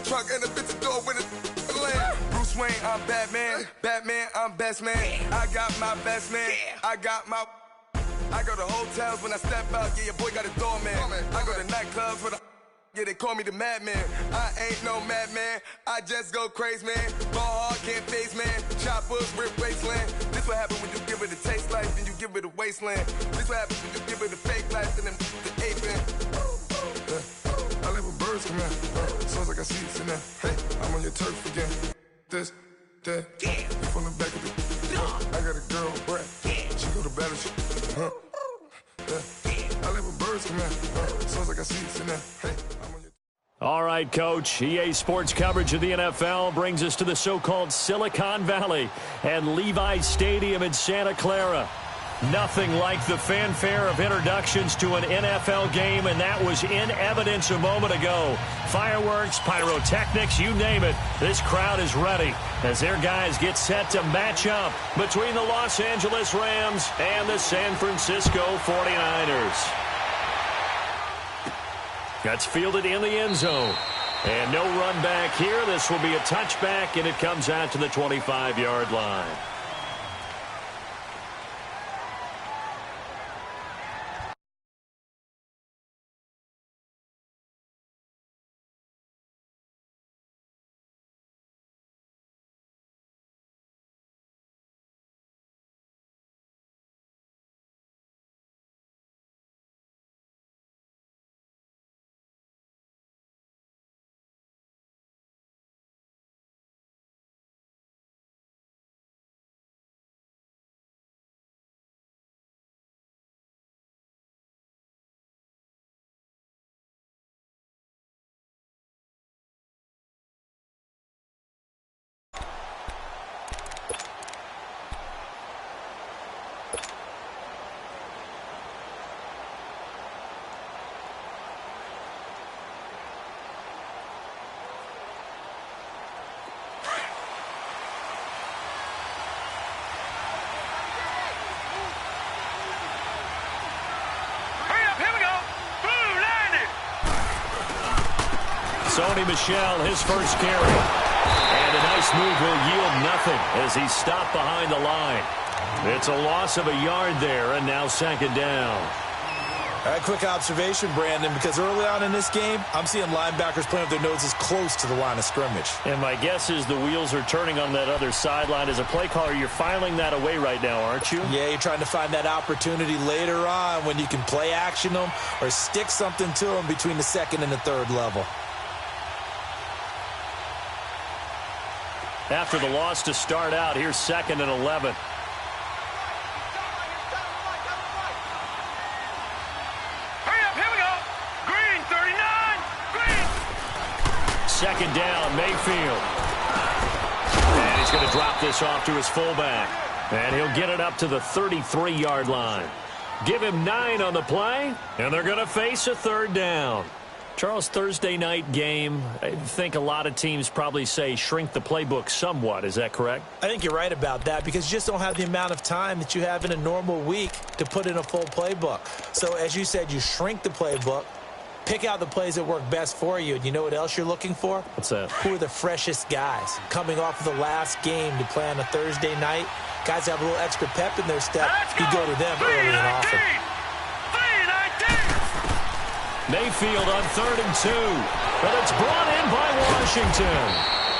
truck and the bitch door with a land. Bruce Wayne, I'm Batman. Batman, I'm best man. I got my best man. I got my... I go to hotels when I step out. Yeah, your boy got a doorman. I go to nightclubs with a... Yeah, they call me the madman. I ain't no madman. I just go crazy, man. Ball hard, can't face, man. Choppers, rip wasteland. This what happens when you give it a taste life and you give it a wasteland. This what happens when you give it a fake life and then the aping. I live with birds come in. So as I got seats in there. Hey, I'm on your turf again. This, that. You from the back of the... I got a girl, Brad. She go to battle. I live with birds come in. So as I got seats in there. Hey, I'm on your... All right, Coach. EA Sports coverage of the NFL brings us to the so-called Silicon Valley and Levi's Stadium in Santa Clara. Nothing like the fanfare of introductions to an NFL game, and that was in evidence a moment ago. Fireworks, pyrotechnics, you name it. This crowd is ready as their guys get set to match up between the Los Angeles Rams and the San Francisco 49ers. That's fielded in the end zone. And no run back here. This will be a touchback, and it comes out to the 25-yard line. Sony Michel, his first carry. And a nice move will yield nothing as he's stopped behind the line. It's a loss of a yard there, and now second down. All right, quick observation, Brandon, because early on in this game, I'm seeing linebackers playing with their noses close to the line of scrimmage. And my guess is the wheels are turning on that other sideline. As a play caller, you're filing that away right now, aren't you? Yeah, you're trying to find that opportunity later on when you can play action them or stick something to them between the second and the third level. After the loss to start out, here's 2nd and 11. Hurry up, here we go. Green, 39, green. Second down, Mayfield. And he's going to drop this off to his fullback. And he'll get it up to the 33-yard line. Give him 9 on the play, and they're going to face a third down. Charles, Thursday night game, I think a lot of teams probably say shrink the playbook somewhat. Is that correct? I think you're right about that because you just don't have the amount of time that you have in a normal week to put in a full playbook. So, as you said, you shrink the playbook, pick out the plays that work best for you, and you know what else you're looking for? What's that? Who are the freshest guys coming off of the last game to play on a Thursday night? Guys have a little extra pep in their step. You go to them early and often. Mayfield on 3rd and 2. But it's brought in by Washington.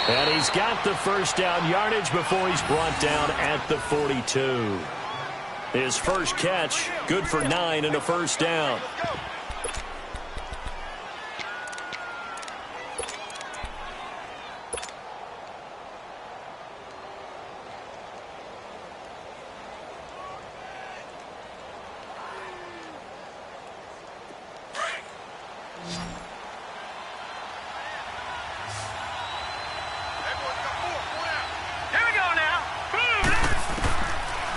And he's got the first down yardage before he's brought down at the 42. His first catch, good for 9 and a first down.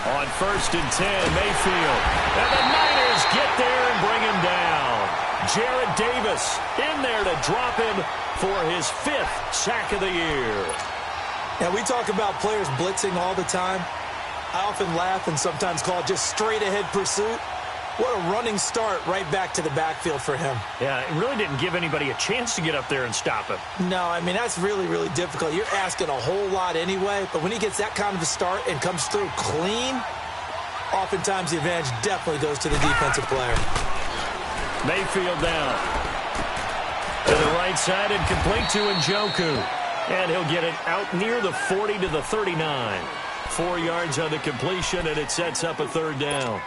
On 1st and 10, Mayfield. And the Niners get there and bring him down. Jarrett Davis in there to drop him for his 5th sack of the year. Now, we talk about players blitzing all the time. I often laugh and sometimes call it just straight-ahead pursuit. What a running start right back to the backfield for him. Yeah, it really didn't give anybody a chance to get up there and stop him. No, I mean, that's really, really difficult. You're asking a whole lot anyway, but when he gets that kind of a start and comes through clean, oftentimes the advantage definitely goes to the defensive player. Mayfield down. To the right side and complete to Njoku. And he'll get it out near the 40 to the 39. 4 yards on the completion, and it sets up a third down.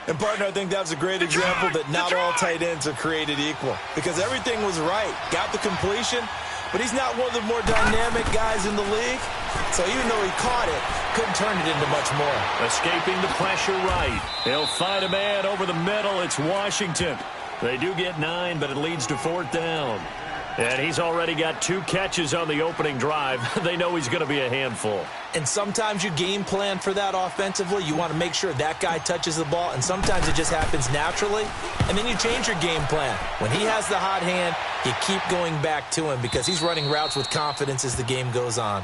And, partner, I think that was a great example that not all tight ends are created equal because everything was right. Got the completion, but he's not one of the more dynamic guys in the league. So even though he caught it, couldn't turn it into much more. Escaping the pressure right. He'll find a man over the middle. It's Washington. They do get 9, but it leads to 4th down. And he's already got 2 catches on the opening drive. They know he's going to be a handful. And sometimes you game plan for that offensively. You want to make sure that guy touches the ball, and sometimes it just happens naturally. And then you change your game plan. When he has the hot hand, you keep going back to him because he's running routes with confidence as the game goes on.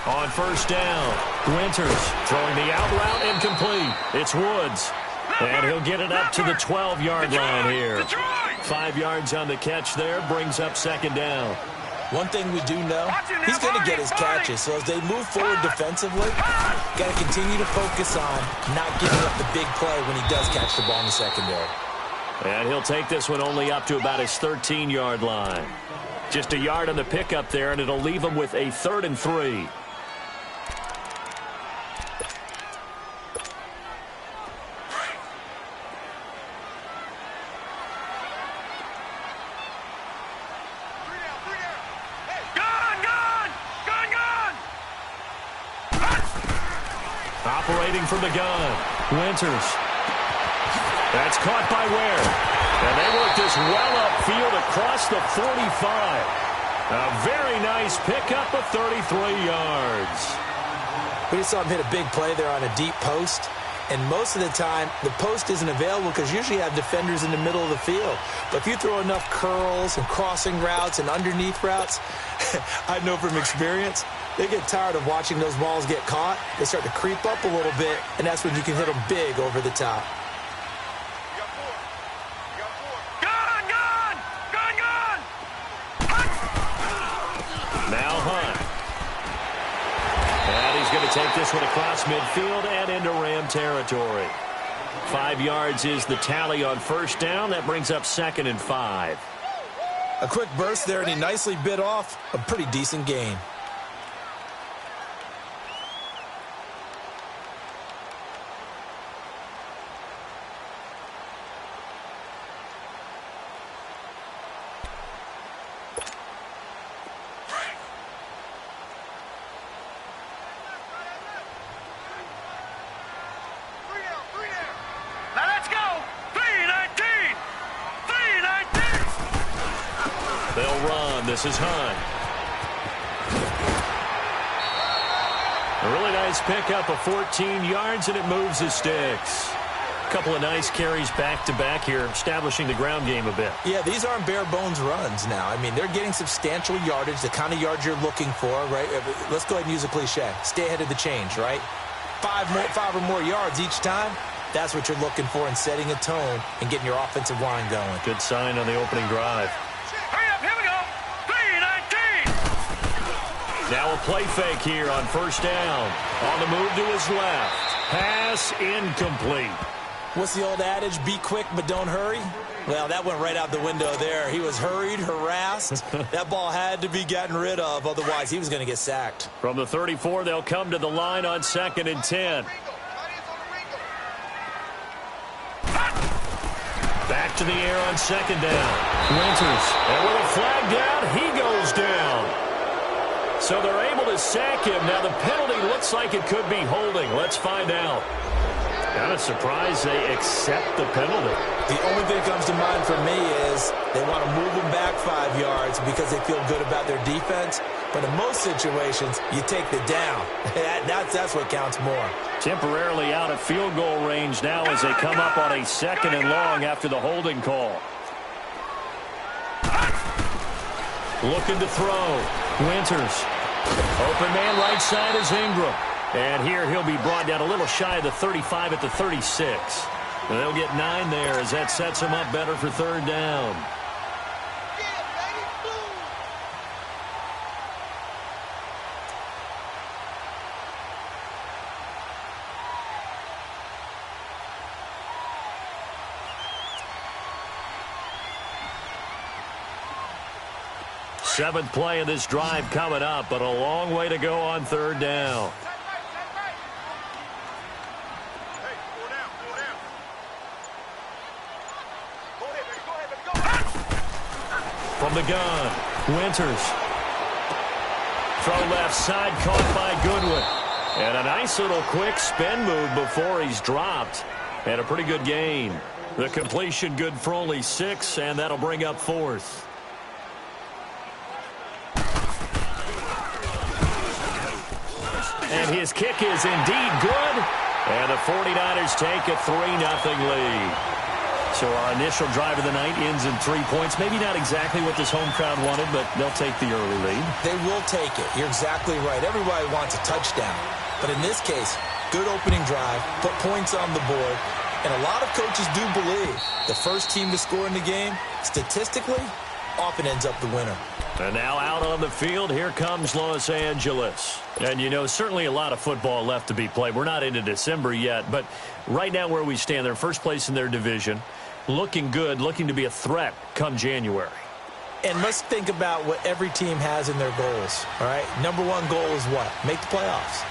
On first down, Winters throwing the out route incomplete. It's Woods. And he'll get it up to the 12-yard line here. 5 yards on the catch there, brings up 2nd down. One thing we do know, he's going to get his catches. So as they move forward defensively, got to continue to focus on not giving up the big play when he does catch the ball in the secondary. And he'll take this one only up to about his 13-yard line. Just a yard on the pickup there, and it'll leave him with a 3rd and 3. Operating from the gun, Winters. That's caught by Ware. And they work this well upfield across the 45. A very nice pickup of 33 yards. We just saw him hit a big play there on a deep post. And most of the time, the post isn't available because usually you have defenders in the middle of the field. But if you throw enough curls and crossing routes and underneath routes, I know from experience, they get tired of watching those balls get caught. They start to creep up a little bit, and that's when you can hit them big over the top. Now Hunt. And he's going to take this one across midfield and into Ram territory. 5 yards is the tally on first down. That brings up 2nd and 5. A quick burst there, and he nicely bit off a pretty decent gain. They'll run. This is Hunt. A really nice pickup of 14 yards, and it moves the sticks. A couple of nice carries back-to-back here, establishing the ground game a bit. Yeah, these aren't bare-bones runs now. I mean, they're getting substantial yardage, the kind of yards you're looking for, right? Let's go ahead and use a cliche. Stay ahead of the change, right? 5 or more yards each time. That's what you're looking for in setting a tone and getting your offensive line going. Good sign on the opening drive. Hurry up, here we go. 3-19. Now a play fake here on first down. On the move to his left. Pass incomplete. What's the old adage? Be quick, but don't hurry? Well, that went right out the window there. He was hurried, harassed. That ball had to be gotten rid of. Otherwise, he was going to get sacked. From the 34, they'll come to the line on 2nd and 10. Back to the air on 2nd down. Winters. And with a flag down, he goes down. So they're able to sack him. Now the penalty looks like it could be holding. Let's find out. Kind of surprised they accept the penalty. The only thing that comes to mind for me is they want to move them back 5 yards because they feel good about their defense. But in most situations, you take the down. That's what counts more. Temporarily out of field goal range now as they come up on a 2nd and long after the holding call. Looking to throw. Winters. Open man right side is Ingram. And here he'll be brought down a little shy of the 35 at the 36. And they'll get 9 there as that sets him up better for 3rd down. Seventh play of this drive coming up, but a long way to go on 3rd down. From the gun, Winters. Throw left side, caught by Goodwin. And a nice little quick spin move before he's dropped. And a pretty good gain. The completion good for only 6, and that'll bring up 4th. And his kick is indeed good. And the 49ers take a 3-0 lead. So our initial drive of the night ends in 3 points. Maybe not exactly what this home crowd wanted, but they'll take the early lead. They will take it. You're exactly right. Everybody wants a touchdown. But in this case, good opening drive, put points on the board. And a lot of coaches do believe the first team to score in the game, statistically, often ends up the winner. And now out on the field, here comes Los Angeles. And, you know, certainly a lot of football left to be played. We're not into December yet, but right now where we stand, they're first place in their division, looking good, looking to be a threat come January. And let's think about what every team has in their goals, all right? Number 1 goal is what? Make the playoffs.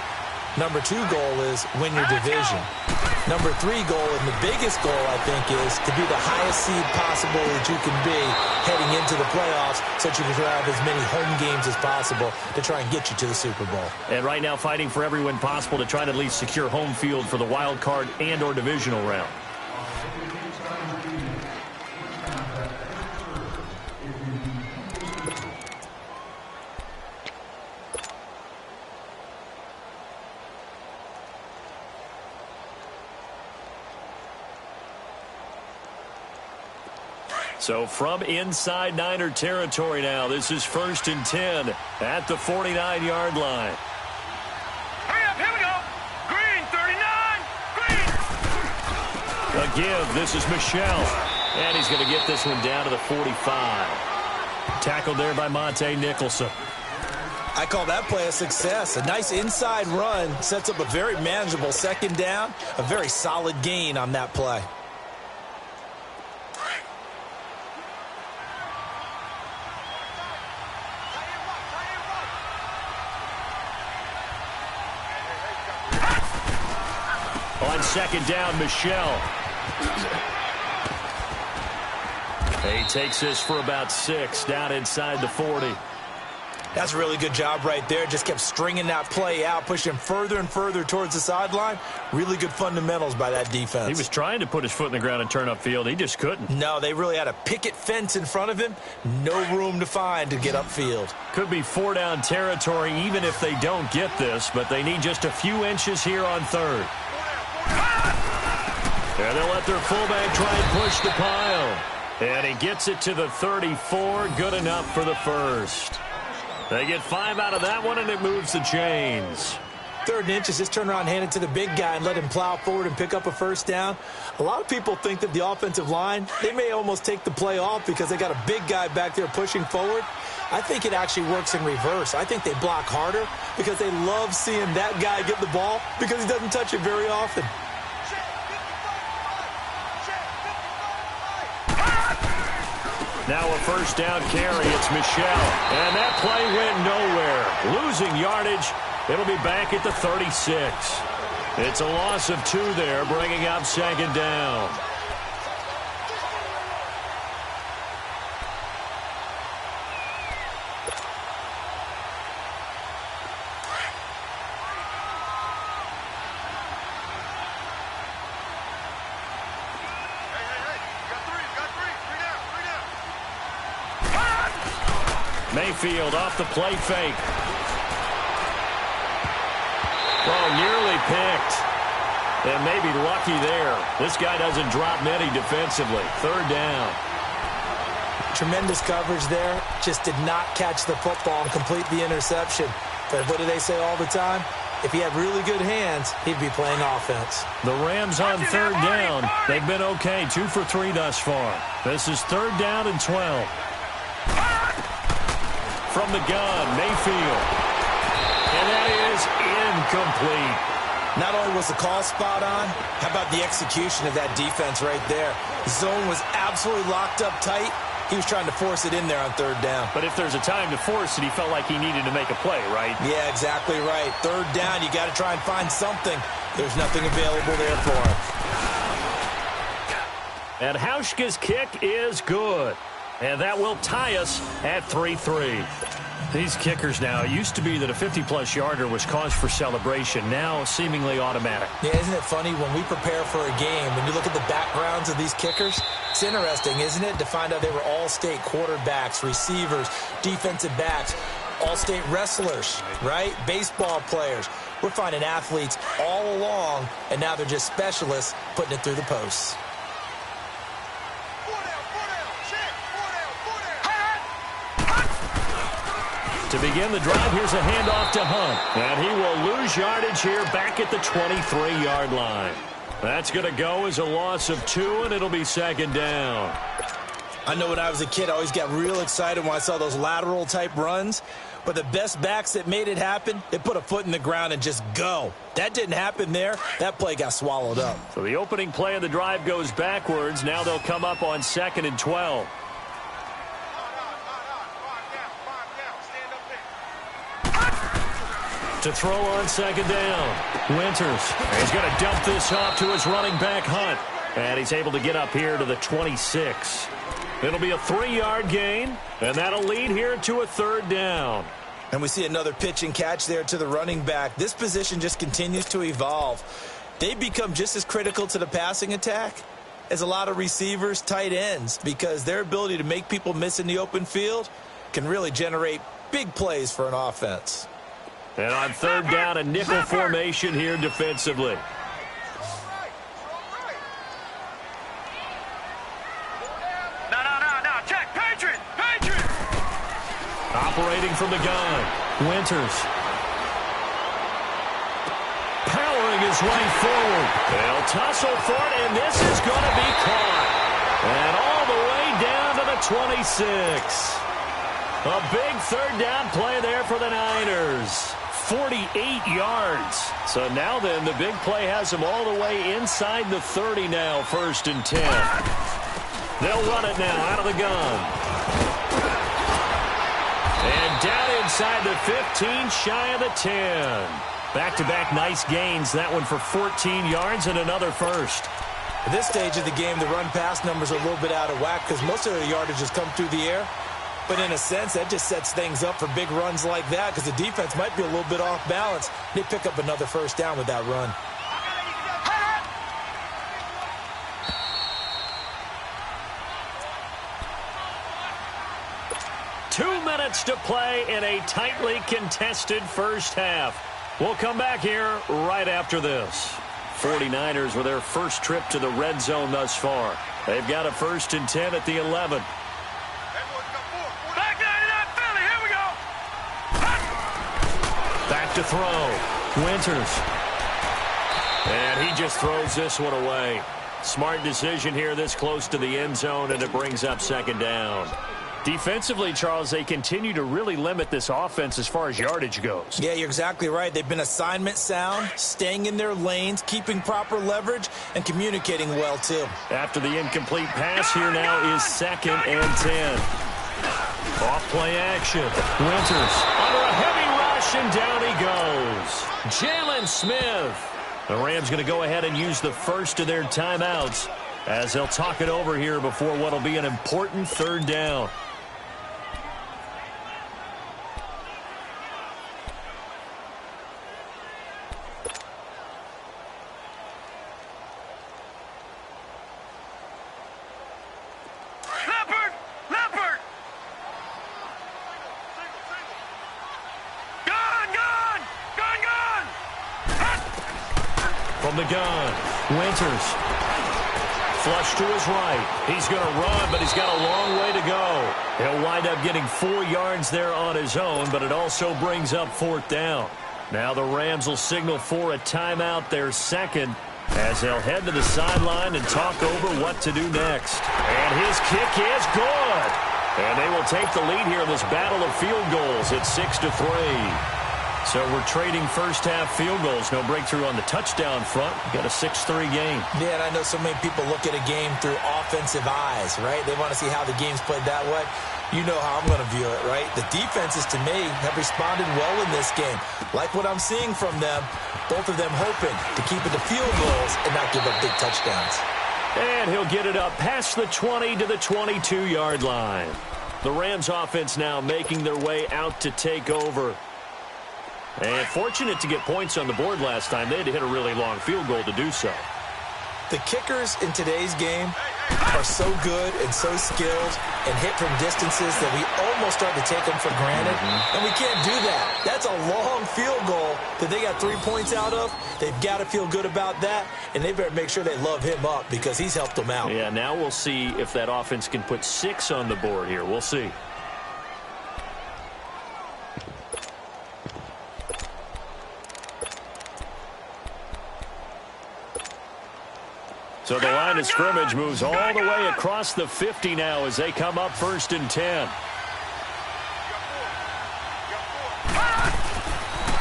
Number 2 goal is win your division. Number 3 goal, and the biggest goal, I think, is to be the highest seed possible that you can be heading into the playoffs so that you can have as many home games as possible to try and get you to the Super Bowl. And right now fighting for every win possible to try to at least secure home field for the wild card and or divisional round. So from inside Niner territory now, this is 1st and 10 at the 49-yard line. Hurry up, here we go. Green, 39. Green. A give. This is Michelle. And he's going to get this one down to the 45. Tackled there by Monte Nicholson. I call that play a success. A nice inside run sets up a very manageable 2nd down. A very solid gain on that play. On 2nd down, Michelle. He takes this for about 6 down inside the 40. That's a really good job right there. Just kept stringing that play out, pushing further and further towards the sideline. Really good fundamentals by that defense. He was trying to put his foot in the ground and turn upfield. He just couldn't. No, they really had a picket fence in front of him. No room to find to get upfield. Could be 4-down territory even if they don't get this, but they need just a few inches here on 3rd. And they'll let their fullback try and push the pile. And he gets it to the 34. Good enough for the 1st. They get 5 out of that one, and it moves the chains. 3rd and inches, just turn around and hand it to the big guy and let him plow forward and pick up a 1st down. A lot of people think that the offensive line, they may almost take the play off because they got a big guy back there pushing forward. I think it actually works in reverse. I think they block harder because they love seeing that guy get the ball because he doesn't touch it very often. Now a 1st down carry. It's Michelle. And that play went nowhere. Losing yardage. It'll be back at the 36. It's a loss of 2 there, bringing up 2nd down. Mayfield off the play fake. Oh, nearly picked. And maybe lucky there. This guy doesn't drop many defensively. Third down. Tremendous coverage there. Just did not catch the football and complete the interception. But what do they say all the time? If he had really good hands, he'd be playing offense. The Rams on third down. They've been okay. 2 for 3 thus far. This is third down and 12. From the gun, Mayfield. And that is incomplete. Not only was the call spot on, how about the execution of that defense right there? The zone was absolutely locked up tight. He was trying to force it in there on third down. But if there's a time to force it, he felt like he needed to make a play, right? Yeah, exactly right. Third down, you got to try and find something. There's nothing available there for him. And Hauschka's kick is good. And that will tie us at 3-3. These kickers now, it used to be that a 50-plus yarder was cause for celebration. Now, seemingly automatic. Yeah, isn't it funny when we prepare for a game, when you look at the backgrounds of these kickers, it's interesting, isn't it, to find out they were all-state quarterbacks, receivers, defensive backs, all-state wrestlers, right? Baseball players. We're finding athletes all along, and now they're just specialists putting it through the posts. To begin the drive, here's a handoff to Hunt. And he will lose yardage here back at the 23-yard line. That's going to go as a loss of 2, and it'll be second down. I know when I was a kid, I always got real excited when I saw those lateral-type runs. But the best backs that made it happen, they put a foot in the ground and just go. That didn't happen there. That play got swallowed up. So the opening play of the drive goes backwards. Now they'll come up on 2nd and 12. To throw on second down. Winters. He's going to dump this off to his running back, Hunt. And he's able to get up here to the 26. It'll be a 3-yard gain, and that'll lead here to a third down. And we see another pitch and catch there to the running back. This position just continues to evolve. They become just as critical to the passing attack as a lot of receivers, tight ends, because their ability to make people miss in the open field can really generate big plays for an offense. And on third down, a nickel formation here defensively. No. Check. Patriot. Operating from the gun. Winters. Powering his way forward. They'll tussle for it, and this is going to be caught. And all the way down to the 26. A big third down play there for the Niners. 48 yards. So now then, the big play has them all the way inside the 30 now, 1st and 10. They'll run it now out of the gun. And down inside the 15, shy of the 10. Back-to-back nice gains. That one for 14 yards and another first. At this stage of the game, the run-pass numbers are a little bit out of whack because most of their yardage has come through the air. But in a sense, that just sets things up for big runs like that because the defense might be a little bit off balance. They pick up another first down with that run. 2 minutes to play in a tightly contested first half. We'll come back here right after this. 49ers with their first trip to the red zone thus far. They've got a 1st and 10 at the 11. Back to throw. Winters. And he just throws this one away. Smart decision here this close to the end zone, and it brings up second down. Defensively, Charles, they continue to really limit this offense as far as yardage goes. Yeah, you're exactly right. They've been assignment sound, staying in their lanes, keeping proper leverage, and communicating well, too. After the incomplete pass, here now is 2nd and 10. Off play action. Winters under a heavy rush, and down he goes. Jalen Smith. The Rams going to go ahead and use the first of their timeouts as they'll talk it over here before what will be an important third down. from the gun. Winters. Flush to his right. He's going to run, but he's got a long way to go. He'll wind up getting 4 yards there on his own, but it also brings up 4th down. Now the Rams will signal for a timeout, their second, as they'll head to the sideline and talk over what to do next. And his kick is good. And they will take the lead here in this battle of field goals at 6-3. So we're trading first-half field goals. No breakthrough on the touchdown front. Got a 6-3 game. Yeah, and I know so many people look at a game through offensive eyes, right? They want to see how the game's played that way. You know how I'm going to view it, right? The defenses, to me, have responded well in this game. Like what I'm seeing from them, both of them hoping to keep it to field goals and not give up big touchdowns. And he'll get it up past the 20 to the 22-yard line. The Rams offense now making their way out to take over. And fortunate to get points on the board last time. They had to hit a really long field goal to do so. The kickers in today's game are so good and so skilled and hit from distances that we almost start to take them for granted. And we can't do that. That's a long field goal that they got 3 points out of. They've got to feel good about that, and they better make sure they love him up because he's helped them out. Yeah, now we'll see if that offense can put 6 on the board here. We'll see. So the line of scrimmage moves all the way across the 50 now as they come up 1st and 10.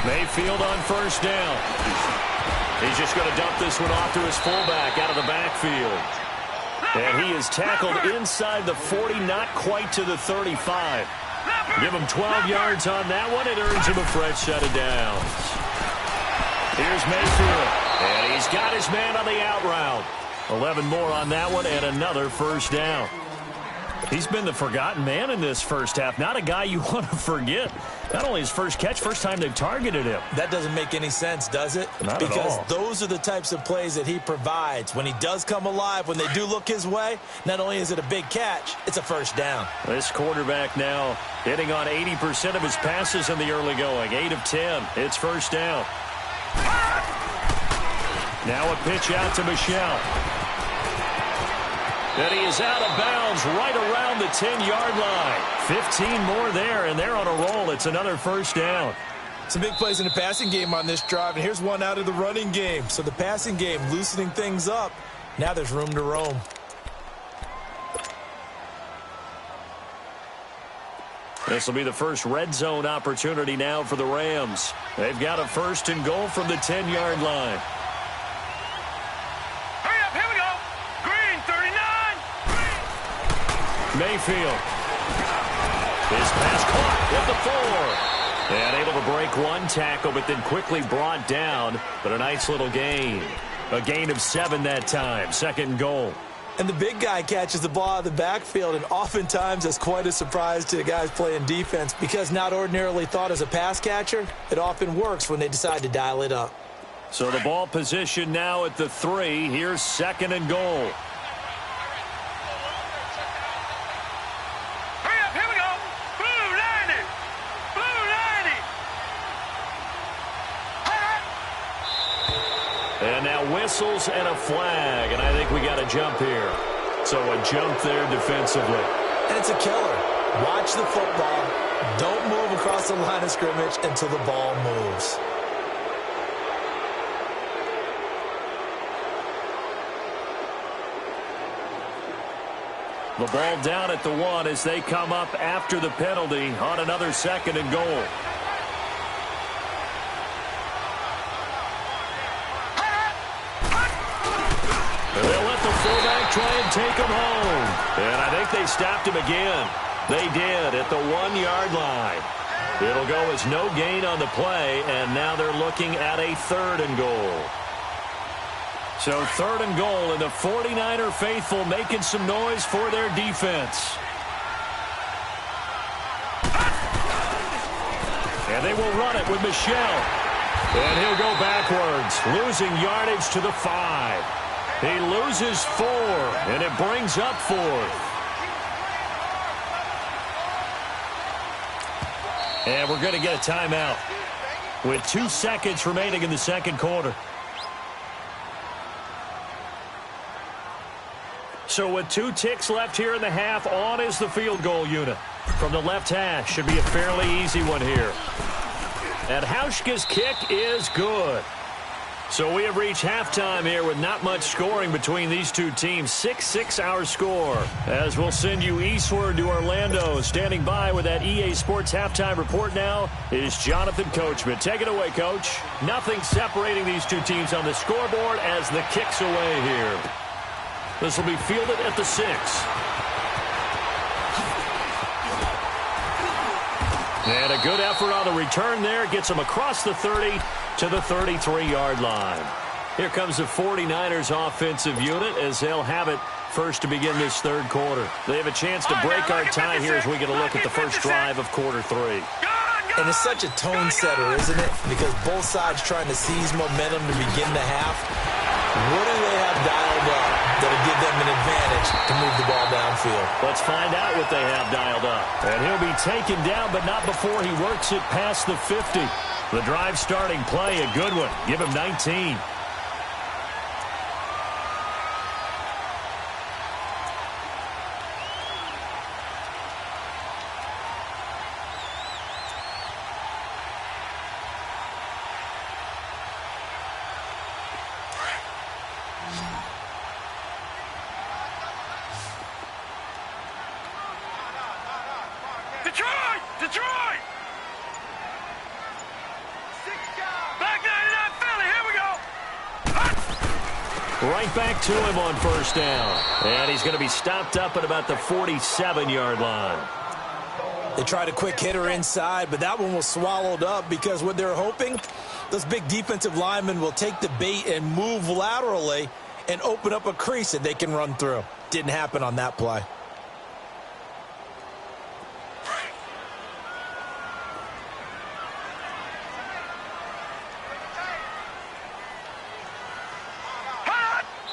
Mayfield on 1st down. He's just going to dump this one off to his fullback out of the backfield. And he is tackled inside the 40, not quite to the 35. Give him 12 yards on that one. It earns him a fresh set of downs. Here's Mayfield. And he's got his man on the out route. 11 more on that one and another 1st down. He's been the forgotten man in this first half. Not a guy you want to forget. Not only his first catch, first time they've targeted him. That doesn't make any sense, does it? Not at all. Because those are the types of plays that he provides. When he does come alive, when they do look his way, not only is it a big catch, it's a 1st down. This quarterback now hitting on 80% of his passes in the early going. 8 of 10. It's 1st down. Now a pitch out to Michel. And he is out of bounds right around the 10-yard line. 15 more there, and they're on a roll. It's another 1st down. Some big plays in the passing game on this drive, and here's one out of the running game. So the passing game loosening things up. Now there's room to roam. This will be the first red zone opportunity now for the Rams. They've got a 1st and goal from the 10-yard line. Mayfield. His pass caught at the 4. And able to break one tackle, but then quickly brought down. But a nice little gain. A gain of 7 that time. 2nd and goal. And the big guy catches the ball out of the backfield, and oftentimes that's quite a surprise to the guys playing defense because not ordinarily thought as a pass catcher, it often works when they decide to dial it up. So the ball position now at the 3. Here's 2nd and goal. And now whistles and a flag, and I think we got a jump here. So a jump there defensively. And it's a killer. Watch the football. Don't move across the line of scrimmage until the ball moves. The ball down at the 1 as they come up after the penalty on another 2nd and goal. Fullback try and take him home. And I think they stopped him again. They did at the 1-yard line. It'll go as no gain on the play, and now they're looking at a 3rd and goal. So 3rd and goal, and the 49er faithful making some noise for their defense. And they will run it with Michel. And he'll go backwards, losing yardage to the 5. He loses 4, and it brings up 4th. And we're going to get a timeout with 2 seconds remaining in the 2nd quarter. So with 2 ticks left here in the half, on is the field goal unit. From the left hash, should be a fairly easy one here. And Hauschka's kick is good. So we have reached halftime here with not much scoring between these two teams. 6-6 our score. As we'll send you eastward to Orlando. Standing by with that EA Sports halftime report now is Jonathan Coachman. Take it away, Coach. Nothing separating these two teams on the scoreboard as the kick's away here. This will be fielded at the 6. And a good effort on the return there. Gets him across the 30 to the 33-yard line. Here comes the 49ers offensive unit as they'll have it first to begin this third quarter. They have a chance to break our tie here as we get a look at the first drive of quarter 3. And it's such a tone setter, isn't it? Because both sides trying to seize momentum to begin the half. What do they have dialed up that'll give them an advantage to move the ball downfield? Let's find out what they have dialed up. And he'll be taken down, but not before he works it past the 50. The drive starting play, a good one. Give him 19. Detroit! Back 99 Philly, here we go! Right back to him on first down. And he's going to be stopped up at about the 47-yard line. They tried a quick hitter inside, but that one was swallowed up because what they're hoping, those big defensive linemen will take the bait and move laterally and open up a crease that they can run through. Didn't happen on that play.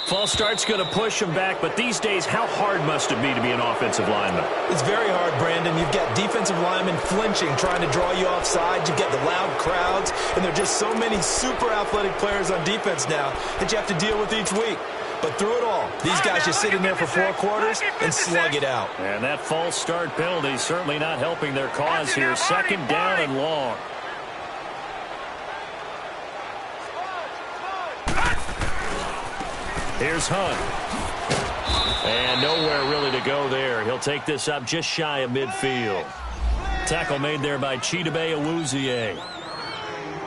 False start's going to push him back, but these days, how hard must it be to be an offensive lineman? It's very hard, Brandon. You've got defensive linemen flinching, trying to draw you offside. You've got the loud crowds, and there are just so many super athletic players on defense now that you have to deal with each week. But through it all, these guys just sit in there for 4 quarters and slug it out. And that false start penalty certainly not helping their cause here. Second down and long. Here's Hunt. And nowhere really to go there. He'll take this up just shy of midfield. Tackle made there by Chidobe Awuzie.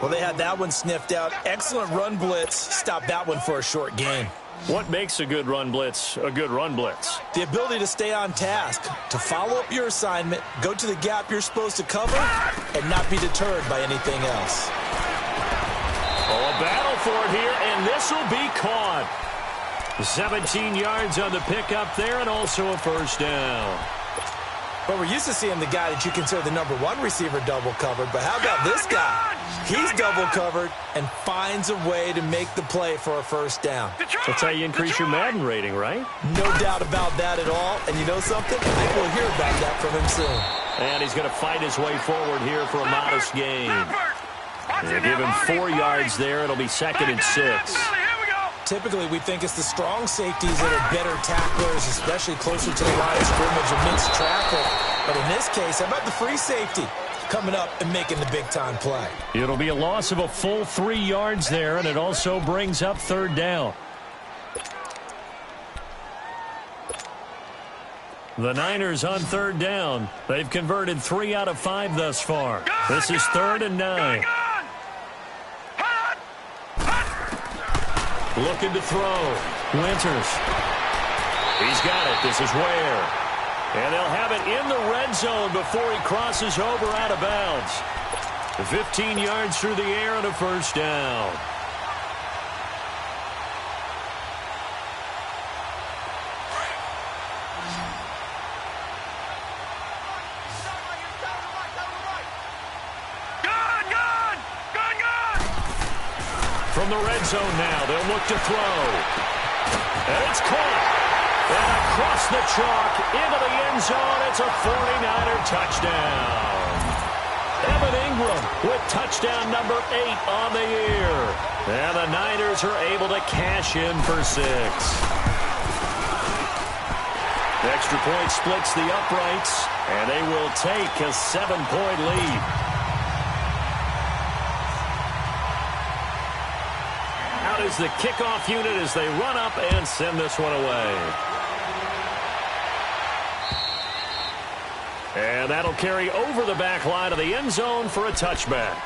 Well, they had that one sniffed out. Excellent run blitz. Stopped that one for a short gain. What makes a good run blitz a good run blitz? The ability to stay on task, to follow up your assignment, go to the gap you're supposed to cover, and not be deterred by anything else. Oh, a battle for it here, and this will be caught. 17 yards on the pickup there, and also a first down. But we're used to seeing the guy that you consider the number 1 receiver double covered. But how about this guy? He's double covered and finds a way to make the play for a first down. That's how you increase your Madden rating, right? No doubt about that at all. And you know something? I think we'll hear about that from him soon. And he's going to fight his way forward here for a modest gain. They give him 4 yards there. It'll be 2nd and 6. Typically, we think it's the strong safeties that are better tacklers, especially closer to the line of scrimmage amidst traffic. But in this case, how about the free safety coming up and making the big-time play? It'll be a loss of a full 3 yards there, and it also brings up 3rd down. The Niners on 3rd down. They've converted 3 out of 5 thus far. This is 3rd and 9. Looking to throw. Winters. He's got it. This is Ware. And they'll have it in the red zone before he crosses over out of bounds. 15 yards through the air and a first down. From the red zone now, they'll look to throw. And it's caught. And across the chalk, into the end zone, it's a 49er touchdown. Evan Ingram with touchdown number 8 on the year. And the Niners are able to cash in for 6. Extra point splits the uprights, and they will take a 7-point lead. Out is the kickoff unit as they run up and send this one away. And that'll carry over the back line of the end zone for a touchback.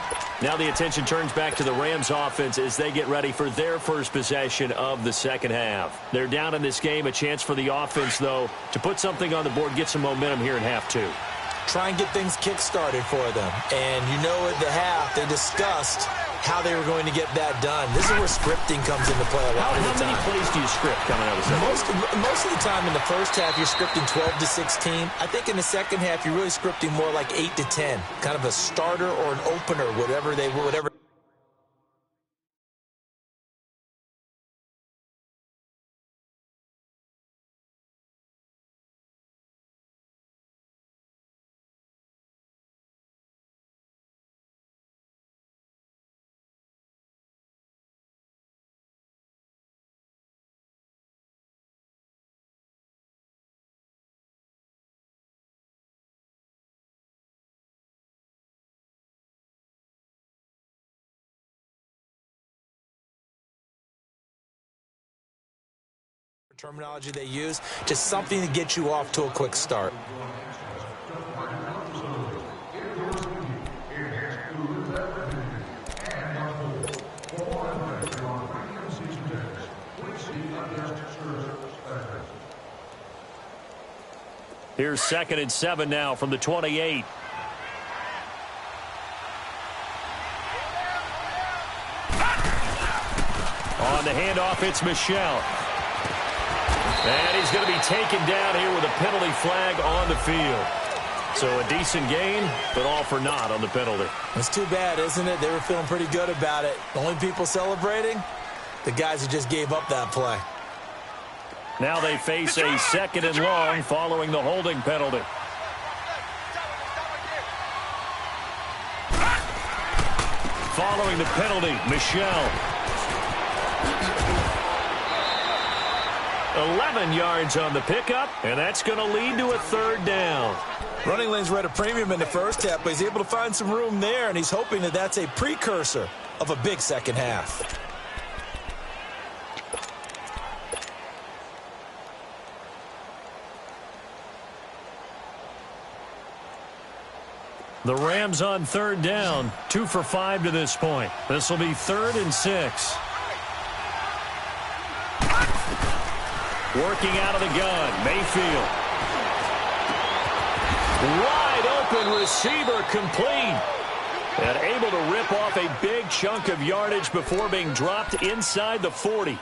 Now the attention turns back to the Rams offense as they get ready for their first possession of the second half. They're down in this game. A chance for the offense, though, to put something on the board, get some momentum here in half two. Try and get things kick-started for them. And you know at the half, they discussed how they were going to get that done. This is where scripting comes into play a lot of the time. How many plays do you script coming out of the second? Most of the time in the first half, you're scripting 12 to 16. I think in the second half, you're really scripting more like 8 to 10, kind of a starter or an opener, whatever. Terminology they use, just something to get you off to a quick start. Here's 2nd and 7 now from the 28. On the handoff, it's Michel. And he's going to be taken down here with a penalty flag on the field. So a decent gain, but all for naught on the penalty. It's too bad, isn't it? They were feeling pretty good about it. The only people celebrating, the guys who just gave up that play. Now they face a 2nd and long following the holding penalty. Following the penalty, Michel. 11 yards on the pickup, and that's going to lead to a 3rd down. Running lanes were at a premium in the first half, but he's able to find some room there, and he's hoping that that's a precursor of a big second half. The Rams on 3rd down, 2 for 5 to this point. This will be 3rd and 6. Working out of the gun, Mayfield. Wide open receiver complete. And able to rip off a big chunk of yardage before being dropped inside the 40.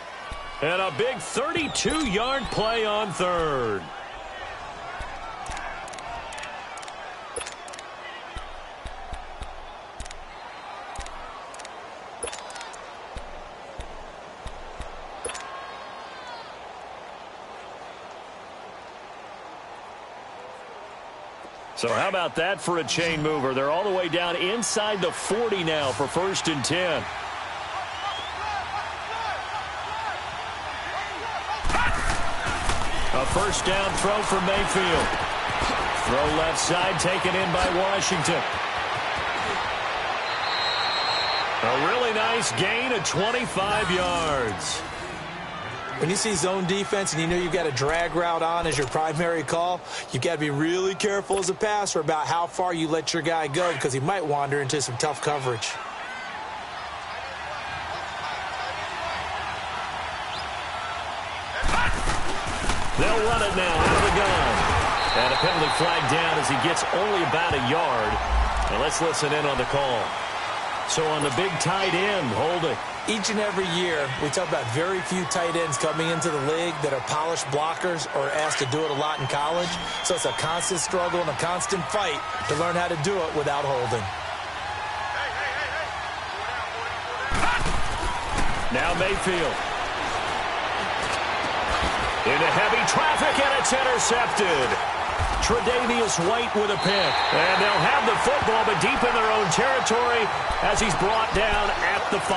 And a big 32-yard play on 3rd. So how about that for a chain mover? They're all the way down inside the 40 now for 1st and 10. A 1st down throw for Mayfield. Throw left side taken in by Washington. A really nice gain of 25 yards. When you see zone defense and you know you've got a drag route on as your primary call, you've got to be really careful as a passer about how far you let your guy go because he might wander into some tough coverage. They'll run it now out of the gun. And a penalty flag down as he gets only about a yard. And let's listen in on the call. So on the big tight end, holding. Each and every year, we talk about very few tight ends coming into the league that are polished blockers or asked to do it a lot in college. So it's a constant struggle and a constant fight to learn how to do it without holding. Now Mayfield. Into heavy traffic, and it's intercepted. Tre'Davious White with a pick. And they'll have the football, but deep in their own territory as he's brought down at the 5.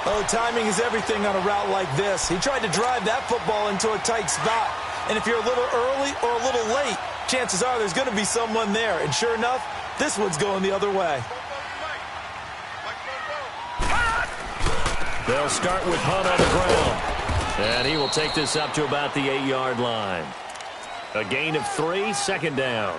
Oh, timing is everything on a route like this. He tried to drive that football into a tight spot, And if you're a little early or a little late, chances are there's going to be someone there. And sure enough, this one's going the other way. They'll start with Hunt on the ground. And he will take this up to about the 8-yard line. A gain of 3, second down.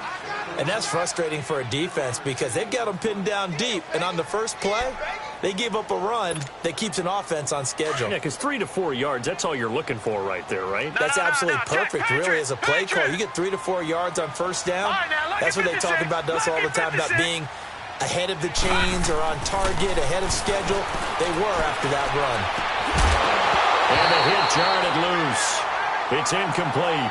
And that's frustrating for a defense because they've got them pinned down deep. And on the first play, they gave up a run that keeps an offense on schedule. Yeah, because 3 to 4 yards, that's all you're looking for right there, right? That's absolutely perfect, really, as a play call. You get 3 to 4 yards on first down. That's what they talk about us all the time, about being ahead of the chains or on target, ahead of schedule. They were after that run. And the hit jarred loose. It's incomplete.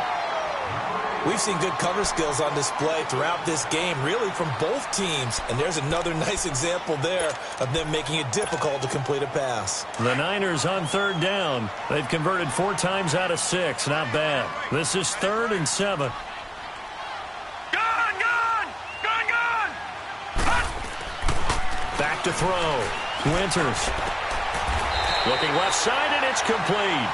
We've seen good cover skills on display throughout this game, really from both teams. And there's another nice example there of them making it difficult to complete a pass. The Niners on third down. They've converted 4 times out of 6. Not bad. This is 3rd and 7. Back to throw. Winters. Looking left side, and it's complete.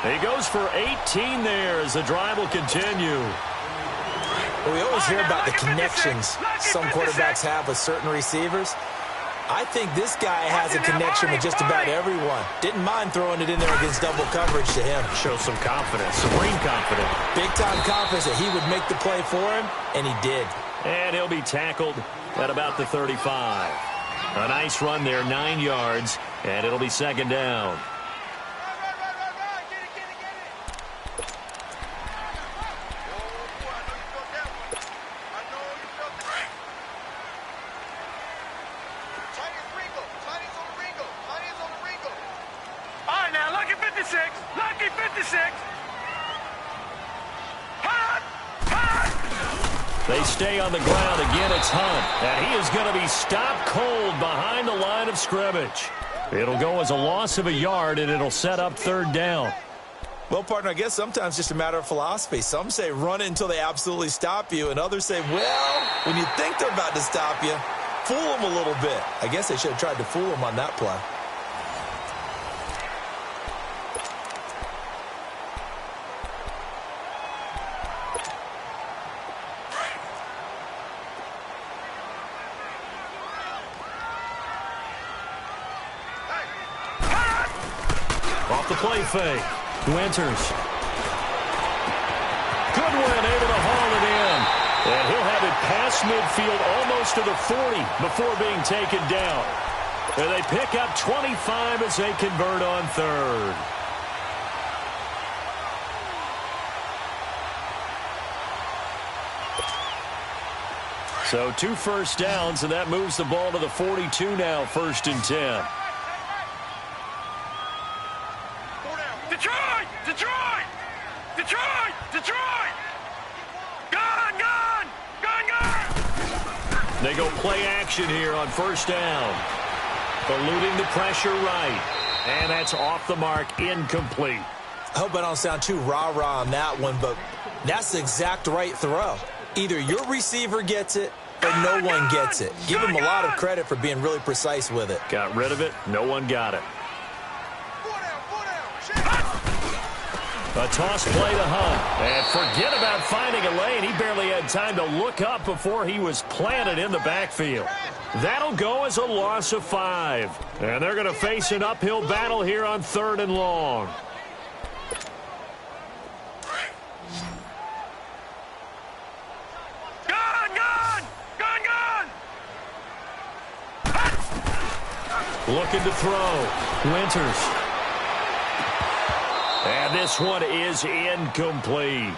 He goes for 18 there as the drive will continue. Well, we always hear about the connections some quarterbacks have with certain receivers. I think this guy has a connection with just about everyone. Didn't mind throwing it in there against double coverage to him. Shows some confidence, supreme confidence. Big-time confidence that he would make the play for him, and he did. And he'll be tackled at about the 35. A nice run there, 9 yards, and it'll be second down. Lucky 56. They stay on the ground. Again, it's Hunt. And he is going to be stopped cold behind the line of scrimmage. It'll go as a loss of a yard, and it'll set up third down. Well, partner, I guess sometimes it's just a matter of philosophy. Some say run it until they absolutely stop you, and others say, well, when you think they're about to stop you, fool them a little bit. I guess they should have tried to fool them on that play. Off the play fake. Winters. Goodwin able to haul it in. And he'll have it past midfield almost to the 40 before being taken down. And they pick up 25 as they convert on third. So 2 first downs, and that moves the ball to the 42 now, 1st and 10. Detroit! Detroit! Detroit! Detroit! Gone! Gone! Gone! Gone! They go play action here on 1st down. Eluding the pressure right. And that's off the mark, incomplete. I hope I don't sound too rah-rah on that one, but that's the exact right throw. Either your receiver gets it or no one gets it. Give him a lot of credit for being really precise with it. Got rid of it. No one got it. A toss play to Hunt. And forget about finding a lane. He barely had time to look up before he was planted in the backfield. That'll go as a loss of 5. And they're going to face an uphill battle here on 3rd and long. Gone! Gone! Gone! Gone! Looking to throw. Winters. And this one is incomplete.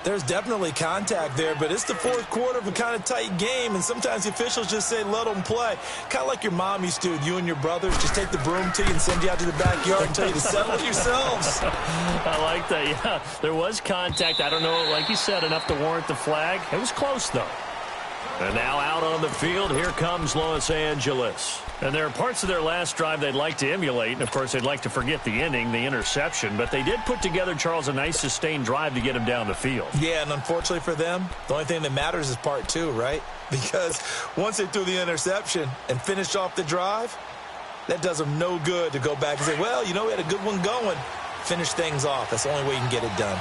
There's definitely contact there, but it's the 4th quarter of a kind of tight game, and sometimes the officials just say, let them play. Kind of like your mom used to with you and your brothers. Just take the broom to you and send you out to the backyard and tell you to settle it yourselves. I like that, yeah. There was contact. I don't know, like you said, enough to warrant the flag. It was close, though. And now out on the field, here comes Los Angeles. And there are parts of their last drive they'd like to emulate. And, of course, they'd like to forget the inning, the interception. But they did put together, Charles, a nice sustained drive to get him down the field. Yeah, and unfortunately for them, the only thing that matters is part 2, right? Because once they threw the interception and finished off the drive, that does them no good to go back and say, well, you know, we had a good one going. Finish things off. That's the only way you can get it done.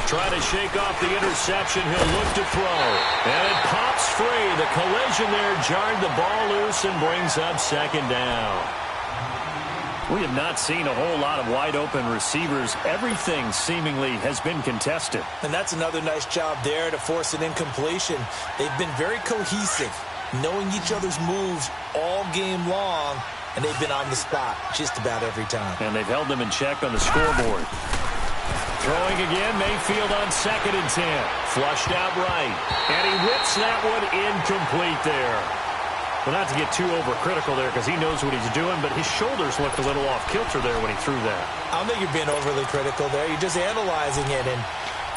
Trying to shake off the interception. He'll look to throw. And it pops free. The collision there jarred the ball loose and brings up second down. We have not seen a whole lot of wide-open receivers. Everything seemingly has been contested. And that's another nice job there to force an incompletion. They've been very cohesive, knowing each other's moves all game long, and they've been on the spot just about every time. And they've held them in check on the scoreboard. Throwing again, Mayfield on 2nd and 10. Flushed out right. And he whips that one incomplete there. Well, not to get too overcritical there because he knows what he's doing, but his shoulders looked a little off kilter there when he threw that. I don't think you're being overly critical there. You're just analyzing it, and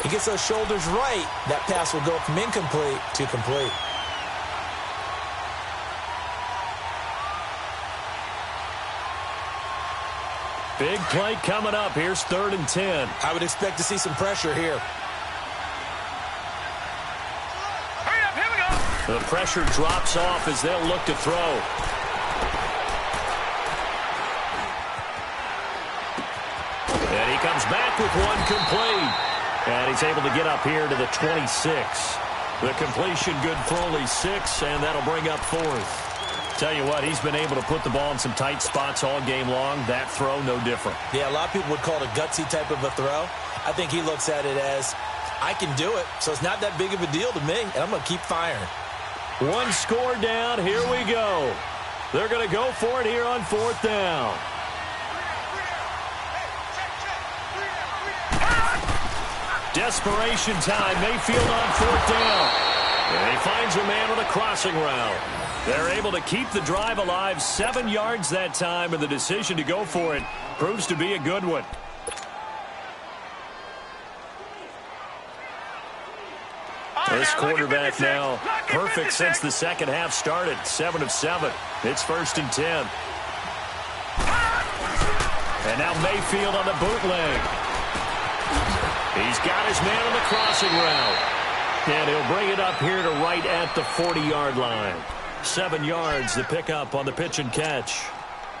he gets those shoulders right. That pass will go from incomplete to complete. Big play coming up. Here's 3rd and 10. I would expect to see some pressure here. Hurry up, here we go. The pressure drops off as they'll look to throw. And he comes back with one complete. And he's able to get up here to the 26. The completion good for only 6, and that'll bring up 4th. Tell you what, he's been able to put the ball in some tight spots all game long. That throw, no different. Yeah, a lot of people would call it a gutsy type of a throw. I think he looks at it as, I can do it, so it's not that big of a deal to me, and I'm going to keep firing. One score down. Here we go. They're going to go for it here on 4th down. Desperation time. Mayfield on 4th down. And he finds a man on a crossing route. They're able to keep the drive alive. 7 yards that time, and the decision to go for it proves to be a good one. This quarterback now perfect since the second half started. 7 of 7. It's 1st and 10. And now Mayfield on the bootleg. He's got his man on the crossing route. And he'll bring it up here to right at the 40-yard line. 7 yards to pick up on the pitch and catch.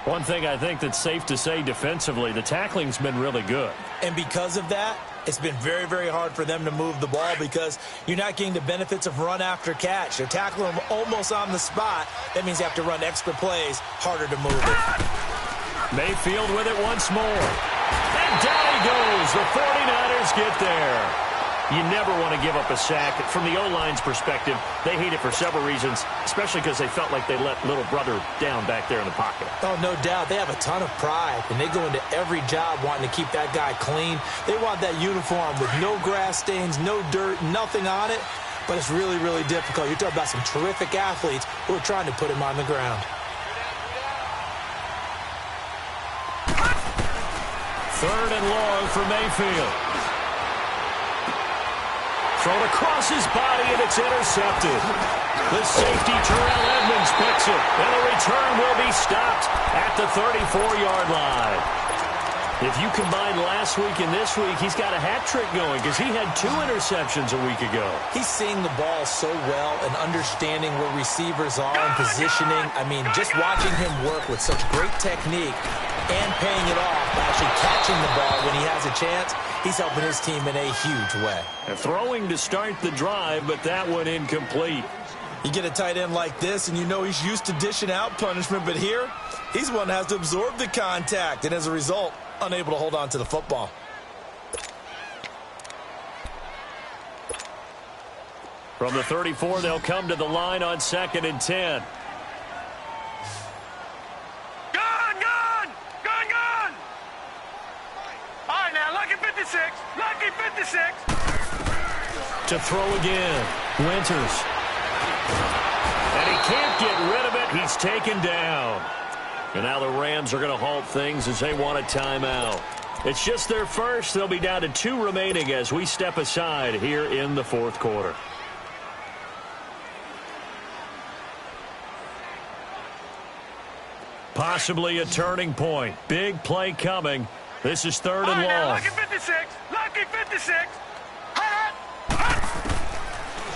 One thing I think that's safe to say defensively, the tackling's been really good. And because of that, it's been very, very hard for them to move the ball because you're not getting the benefits of run after catch. They're tackling them almost on the spot. That means you have to run extra plays, harder to move it. Mayfield with it once more. And down he goes. The 49ers get there. You never want to give up a sack. From the O-line's perspective, they hate it for several reasons, especially because they felt like they let little brother down back there in the pocket. Oh, no doubt. They have a ton of pride, and they go into every job wanting to keep that guy clean. They want that uniform with no grass stains, no dirt, nothing on it, but it's really, really difficult. You're talking about some terrific athletes who are trying to put him on the ground. 3rd and long for Mayfield. Thrown across his body, and it's intercepted. The safety, Terrell Edmonds, picks it. And the return will be stopped at the 34-yard line. If you combine last week and this week, he's got a hat trick going because he had 2 interceptions a week ago. He's seeing the ball so well and understanding where receivers are and positioning. I mean, just watching him work with such great technique and paying it off by actually catching the ball when he has a chance, he's helping his team in a huge way. And throwing to start the drive, but that one incomplete. You get a tight end like this, and you know he's used to dishing out punishment, but here, he's one that has to absorb the contact, and as a result, unable to hold on to the football. From the 34, they'll come to the line on 2nd and 10. Lucky 56. To throw again. Winters. And he can't get rid of it. He's taken down. And now the Rams are going to halt things as they want a timeout. It's just their first. They'll be down to 2 remaining as we step aside here in the 4th quarter. Possibly a turning point. Big play coming. This is 3rd and long. Lucky 56. Lucky 56.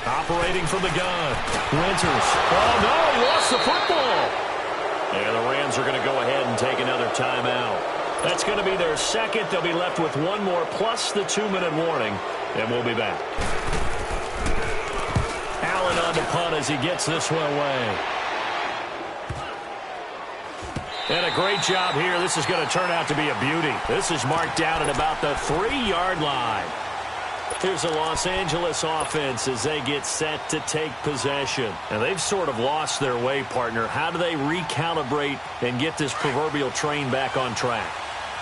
Operating from the gun. Winters. Oh, no, he lost the football. And the Rams are going to go ahead and take another timeout. That's going to be their second. They'll be left with one more plus the 2-minute warning, and we'll be back. Allen on the punt as he gets this one away. And a great job here. This is going to turn out to be a beauty. This is marked down at about the 3-yard line. Here's the Los Angeles offense as they get set to take possession. And they've sort of lost their way, partner. How do they recalibrate and get this proverbial train back on track?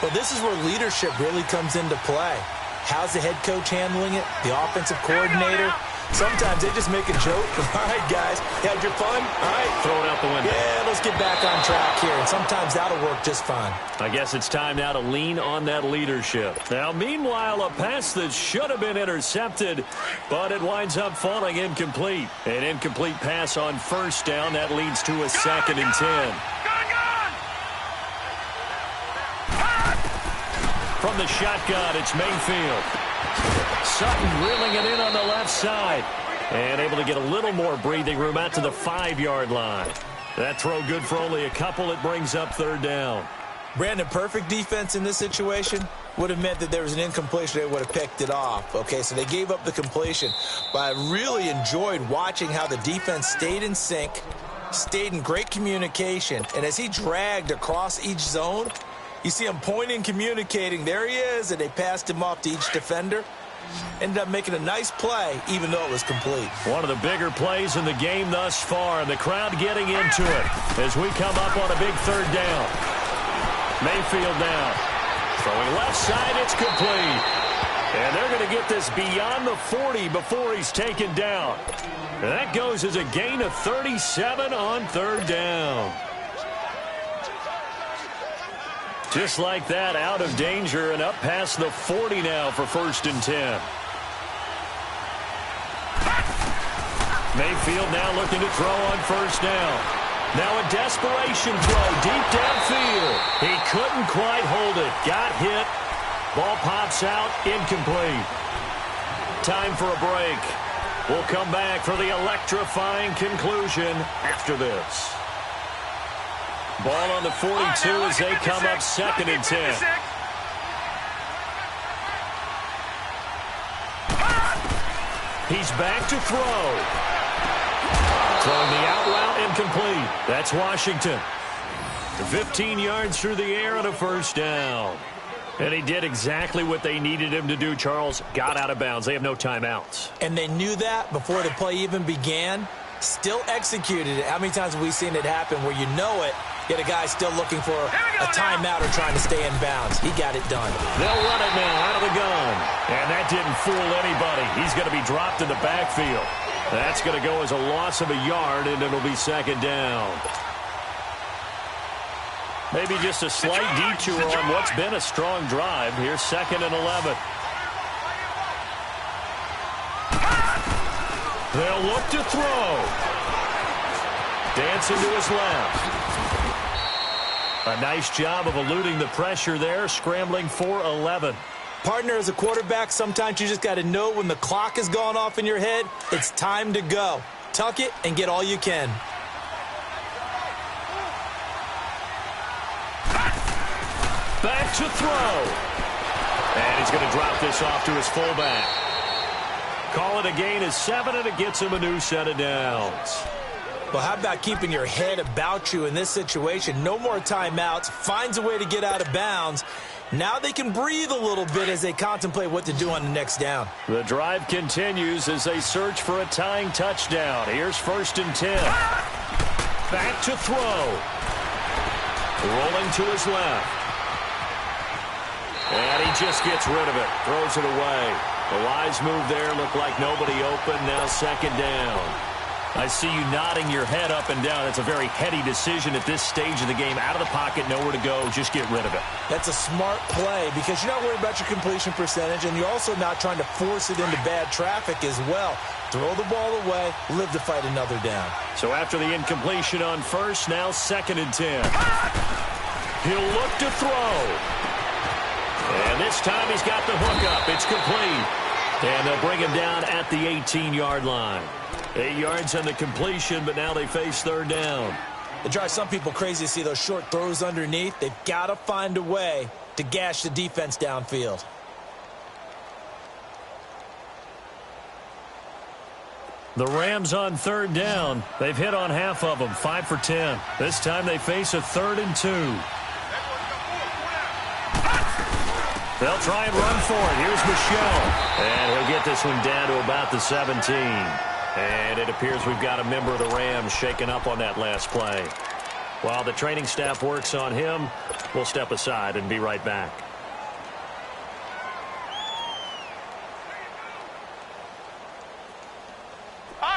Well, this is where leadership really comes into play. How's the head coach handling it? The offensive coordinator? Sometimes they just make a joke. All right, guys, you had your fun? All right. Throw it out the window. Yeah, let's get back on track here. And sometimes that'll work just fine. I guess it's time now to lean on that leadership. Now, meanwhile, a pass that should have been intercepted, but it winds up falling incomplete. An incomplete pass on first down. That leads to a 2nd and 10. From the shotgun, it's Mayfield. Sutton reeling it in on the left side. And able to get a little more breathing room out to the 5-yard line. That throw good for only a couple. It brings up 3rd down. Brandon, perfect defense in this situation would have meant that there was an incompletion. They would have picked it off. Okay, so they gave up the completion. But I really enjoyed watching how the defense stayed in sync, stayed in great communication. And as he dragged across each zone, you see him pointing, communicating. There he is, and they passed him off to each defender. Ended up making a nice play, even though it was complete. One of the bigger plays in the game thus far, and the crowd getting into it as we come up on a big 3rd down. Mayfield now. Throwing left side, it's complete. And they're going to get this beyond the 40 before he's taken down. And that goes as a gain of 37 on 3rd down. Just like that, out of danger and up past the 40 now for 1st and 10. Mayfield now looking to throw on 1st down. Now a desperation throw deep downfield. He couldn't quite hold it. Got hit. Ball pops out, incomplete. Time for a break. We'll come back for the electrifying conclusion after this. Ball on the 42 as they come up 2nd and 10. He's back to throw. Throwing the out route incomplete. That's Washington. 15 yards through the air on a 1st down. And he did exactly what they needed him to do, Charles. Got out of bounds. They have no timeouts. And they knew that before the play even began. Still executed it. How many times have we seen it happen where you know it, yet a guy still looking for a timeout or trying to stay in bounds? He got it done. They'll run it now out of the gun. And that didn't fool anybody. He's going to be dropped in the backfield. That's going to go as a loss of a yard, and it'll be 2nd down. Maybe just a slight detour on what's been a strong drive. Here's 2nd and 11. They'll look to throw. Dancing to his left. A nice job of eluding the pressure there, scrambling for 11. Partner, as a quarterback, sometimes you just got to know when the clock has gone off in your head, it's time to go. Tuck it and get all you can. Back to throw. And he's going to drop this off to his fullback. Call it a gain of 7, and it gets him a new set of downs. Well, how about keeping your head about you in this situation? No more timeouts. Finds a way to get out of bounds. Now they can breathe a little bit as they contemplate what to do on the next down. The drive continues as they search for a tying touchdown. Here's 1st and 10. Back to throw. Rolling to his left. And he just gets rid of it. Throws it away. A wise move there. Looked like nobody open. Now 2nd down. I see you nodding your head up and down. It's a very heady decision at this stage of the game. Out of the pocket, nowhere to go. Just get rid of it. That's a smart play because you're not worried about your completion percentage, and you're also not trying to force it into bad traffic as well. Throw the ball away, live to fight another down. So after the incompletion on 1st, now 2nd and 10. He'll look to throw. And this time he's got the hook up. It's complete. And they'll bring him down at the 18-yard line. 8 yards on the completion, but now they face 3rd down. It drives some people crazy to see those short throws underneath. They've got to find a way to gash the defense downfield. The Rams on third down. They've hit on half of them, 5 for 10. This time they face a 3rd and 2. They'll try and run for it. Here's Michel. And he'll get this one down to about the 17. And it appears we've got a member of the Rams shaken up on that last play. While the training staff works on him, we'll step aside and be right back.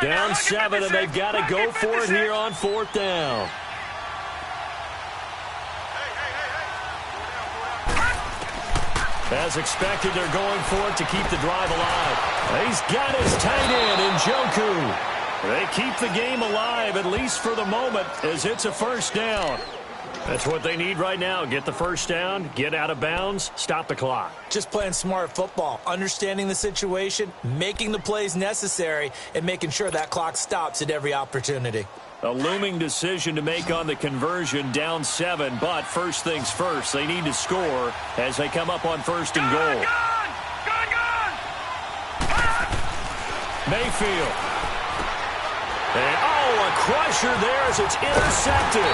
Down 7, and they've got to go for it here on 4th down. As expected, they're going for it to keep the drive alive. He's got his tight end, Njoku. They keep the game alive, at least for the moment, as it's a 1st down. That's what they need right now. Get the 1st down, get out of bounds, stop the clock. Just playing smart football, understanding the situation, making the plays necessary, and making sure that clock stops at every opportunity. A looming decision to make on the conversion, down 7, but first things first, they need to score as they come up on 1st and goal. Mayfield. And, a crusher there as it's intercepted.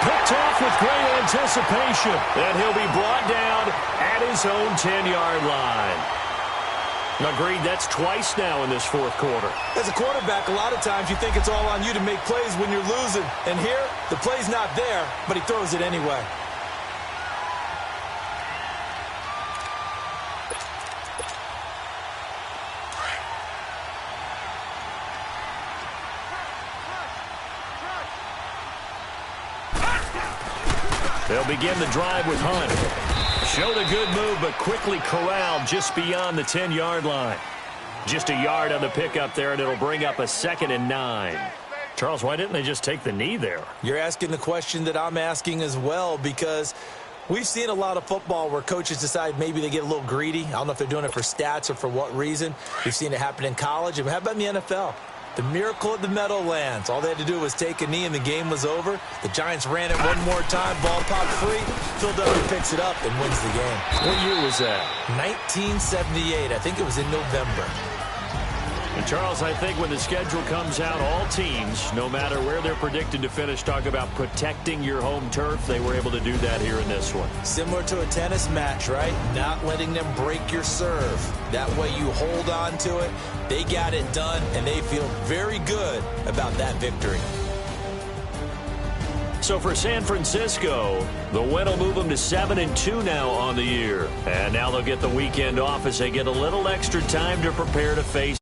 Picked off with great anticipation, and he'll be brought down at his own 10-yard line. Agreed, that's twice now in this 4th quarter. As a quarterback, a lot of times you think it's all on you to make plays when you're losing. And here, the play's not there, but he throws it anyway. They'll begin the drive with Hunt. Showed a good move, but quickly corralled just beyond the 10-yard line. Just a yard on the pickup there, and it'll bring up a 2nd and 9. Charles, why didn't they just take the knee there? You're asking the question that I'm asking as well, because we've seen a lot of football where coaches decide maybe they get a little greedy. I don't know if they're doing it for stats or for what reason. We've seen it happen in college. And how about in the NFL? The miracle at the Meadowlands. All they had to do was take a knee and the game was over. The Giants ran it one more time. Ball popped free. Philadelphia picks it up and wins the game. What year was that? 1978. I think it was in November. And Charles, I think when the schedule comes out, all teams, no matter where they're predicted to finish, talk about protecting your home turf. They were able to do that here in this one. Similar to a tennis match, right? Not letting them break your serve. That way you hold on to it. They got it done, and they feel very good about that victory. So for San Francisco, the win will move them to 7-2 now on the year. And now they'll get the weekend off as they get a little extra time to prepare to face